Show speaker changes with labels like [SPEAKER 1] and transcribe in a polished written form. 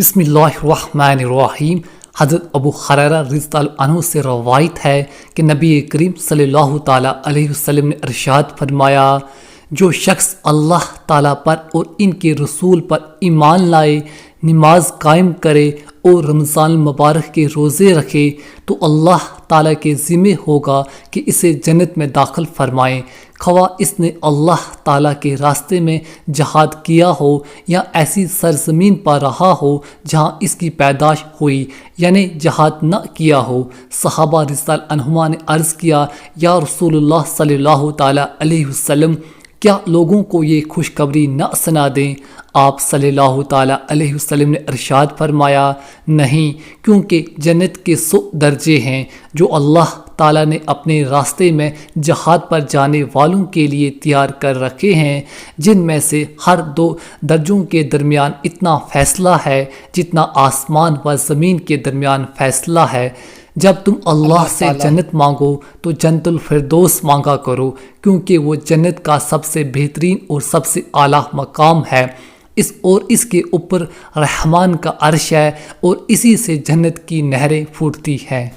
[SPEAKER 1] بسم اللہ الرحمن الرحیم۔ حضرت ابو ہریرہ رضی اللہ عنہ سے روایت ہے کہ نبی کریم صلی اللہ تعالیٰ علیہ وسلم نے ارشاد فرمایا، جو شخص اللہ تعالیٰ پر اور ان کے رسول پر ایمان لائے، نماز قائم کرے اور رمضان المبارک کے روزے رکھے تو اللہ تعالیٰ کے ذمہ ہوگا کہ اسے جنت میں داخل فرمائیں، خواہ اس نے اللہ تعالیٰ کے راستے میں جہاد کیا ہو یا ایسی سرزمین پر رہا ہو جہاں اس کی پیدائش ہوئی، یعنی جہاد نہ کیا ہو۔ صحابہ رضی اللہ عنہما نے عرض کیا، یا رسول اللہ صلی اللہ تعالیٰ علیہ وسلم، کیا لوگوں کو یہ خوشخبری نہ سنا دیں؟ آپ صلی اللہ تعالیٰ علیہ وسلم نے ارشاد فرمایا، نہیں، کیونکہ جنت کے 100 درجے ہیں جو اللہ تعالیٰ نے اپنے راستے میں جہاد پر جانے والوں کے لیے تیار کر رکھے ہیں، جن میں سے ہر 2 درجوں کے درمیان اتنا فاصلہ ہے جتنا آسمان و زمین کے درمیان فاصلہ ہے۔ جب تم اللہ سے جنت مانگو تو جنت الفردوس مانگا کرو، کیونکہ وہ جنت کا سب سے بہترین اور سب سے اعلیٰ مقام ہے، اس کے اوپر رحمان کا عرش ہے اور اسی سے جنت کی نہریں پھوٹتی ہیں۔